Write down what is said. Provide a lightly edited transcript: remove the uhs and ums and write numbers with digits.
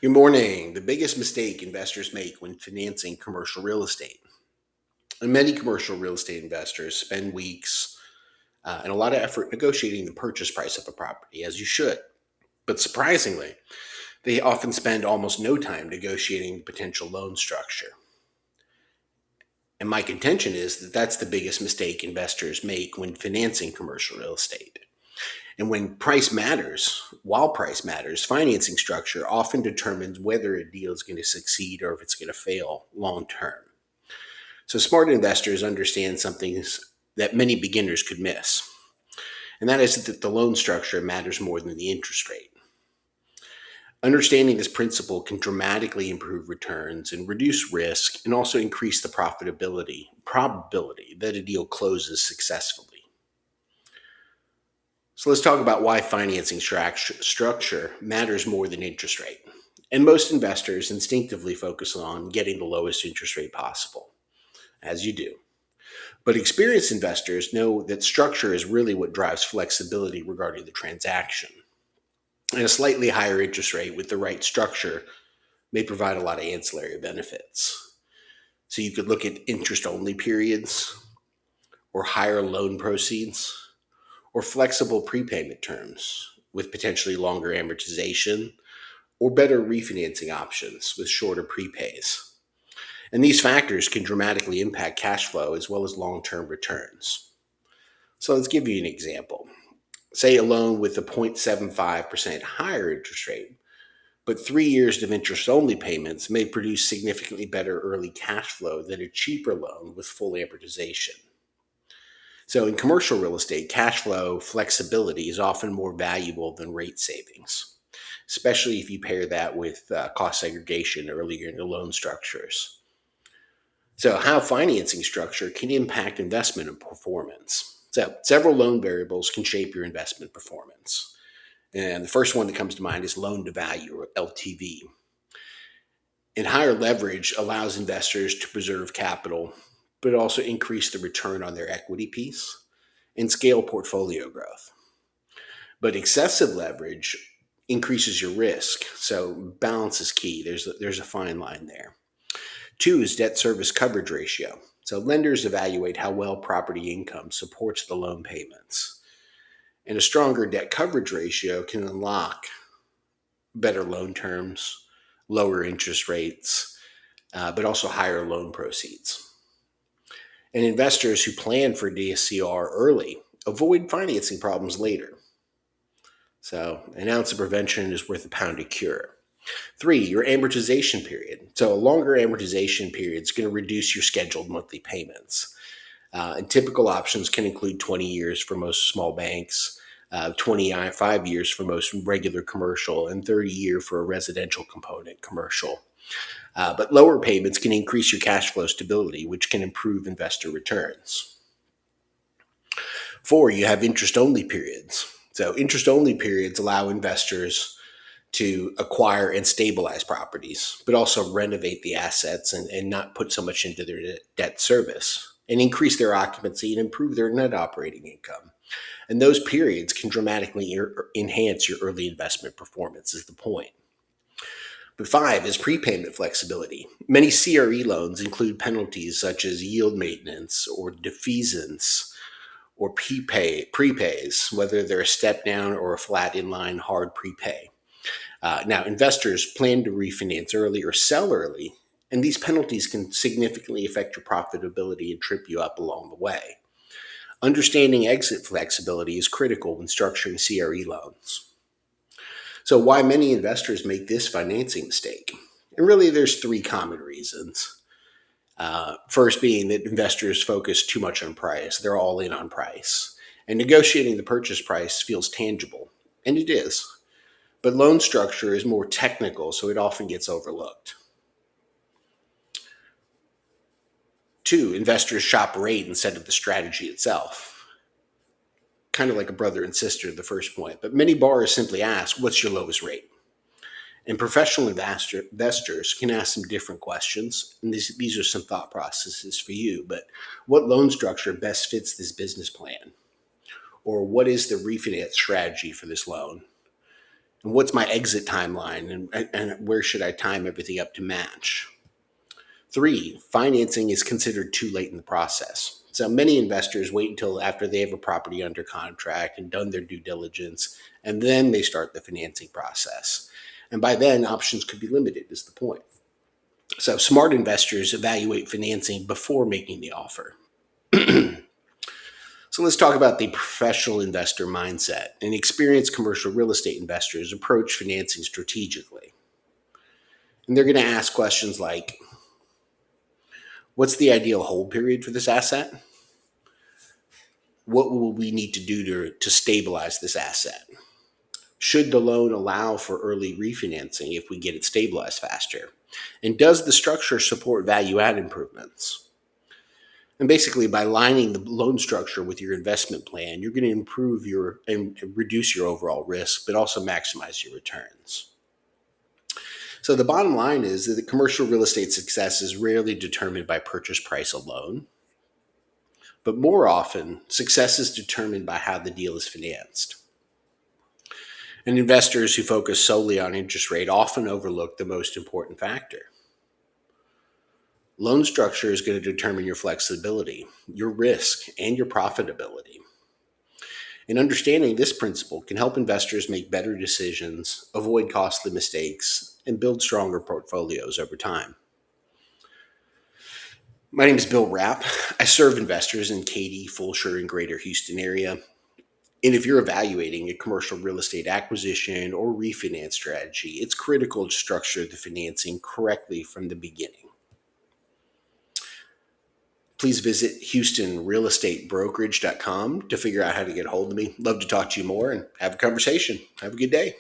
Good morning. The biggest mistake investors make when financing commercial real estate. And many commercial real estate investors spend weeks and a lot of effort negotiating the purchase price of a property, as you should. But surprisingly, they often spend almost no time negotiating the potential loan structure. And my contention is that that's the biggest mistake investors make when financing commercial real estate. And while price matters, financing structure often determines whether a deal is going to succeed or if it's going to fail long term. So smart investors understand something that many beginners could miss, and that is that the loan structure matters more than the interest rate. Understanding this principle can dramatically improve returns and reduce risk and also increase the probability that a deal closes successfully. So let's talk about why financing structure matters more than interest rate. And most investors instinctively focus on getting the lowest interest rate possible, as you do. But experienced investors know that structure is really what drives flexibility regarding the transaction. And a slightly higher interest rate with the right structure may provide a lot of ancillary benefits. So you could look at interest-only periods or higher loan proceeds, or flexible prepayment terms with potentially longer amortization, or better refinancing options with shorter prepays. And these factors can dramatically impact cash flow as well as long-term returns. So let's give you an example. Say a loan with a 0.75% higher interest rate, but 3 years of interest-only payments may produce significantly better early cash flow than a cheaper loan with full amortization. So in commercial real estate, cash flow flexibility is often more valuable than rate savings, especially if you pair that with cost segregation earlier in the loan structures. So how financing structure can impact investment and performance. So several loan variables can shape your investment performance. And the first one that comes to mind is loan to value, or LTV. And higher leverage allows investors to preserve capital, but also increase the return on their equity piece and scale portfolio growth. But excessive leverage increases your risk, so balance is key. There's a fine line there. 2 is debt service coverage ratio. So lenders evaluate how well property income supports the loan payments. And a stronger debt coverage ratio can unlock better loan terms, lower interest rates, but also higher loan proceeds. And investors who plan for DSCR early avoid financing problems later. So an ounce of prevention is worth a pound of cure. 3, your amortization period. So a longer amortization period is going to reduce your scheduled monthly payments. And typical options can include 20 years for most small banks, 25 years for most regular commercial, and 30 years for a residential component commercial. But lower payments can increase your cash flow stability, which can improve investor returns. 4, you have interest-only periods. So interest-only periods allow investors to acquire and stabilize properties, but also renovate the assets and not put so much into their debt service, and increase their occupancy and improve their net operating income. And those periods can dramatically enhance your early investment performance, is the point. But 5 is prepayment flexibility. Many CRE loans include penalties such as yield maintenance or defeasance or prepays, whether they're a step down or a flat inline hard prepay. Now, investors plan to refinance early or sell early, and these penalties can significantly affect your profitability and trip you up along the way. Understanding exit flexibility is critical when structuring CRE loans. So why many investors make this financing mistake? And really, there's 3 common reasons. First being that investors focus too much on price. They're all in on price. And negotiating the purchase price feels tangible, and it is. But loan structure is more technical, so it often gets overlooked. 2, investors shop rate instead of the strategy itself. Kind of like a brother and sister, the first point. But many borrowers simply ask, what's your lowest rate? And professional investors can ask some different questions. And these are some thought processes for you. But what loan structure best fits this business plan? Or what is the refinance strategy for this loan? And what's my exit timeline? And where should I time everything up to match? 3, financing is considered too late in the process. So many investors wait until after they have a property under contract and done their due diligence, and then they start the financing process. And by then, options could be limited, is the point. So smart investors evaluate financing before making the offer. So let's talk about the professional investor mindset. And experienced commercial real estate investors approach financing strategically. And they're going to ask questions like, what's the ideal hold period for this asset? What will we need to do to stabilize this asset? Should the loan allow for early refinancing if we get it stabilized faster? And does the structure support value add improvements? And basically, by aligning the loan structure with your investment plan, you're going to improve your and reduce your overall risk, but also maximize your returns. So the bottom line is that the commercial real estate success is rarely determined by purchase price alone, but more often, success is determined by how the deal is financed. And investors who focus solely on interest rate often overlook the most important factor. Loan structure is going to determine your flexibility, your risk, and your profitability. And understanding this principle can help investors make better decisions, avoid costly mistakes, and build stronger portfolios over time. My name is Bill Rapp. I serve investors in Katy, Fulshire, and Greater Houston area. And if you're evaluating a commercial real estate acquisition or refinance strategy, it's critical to structure the financing correctly from the beginning. Please visit HoustonRealEstateBrokerage.com to figure out how to get a hold of me. Love to talk to you more and have a conversation. Have a good day.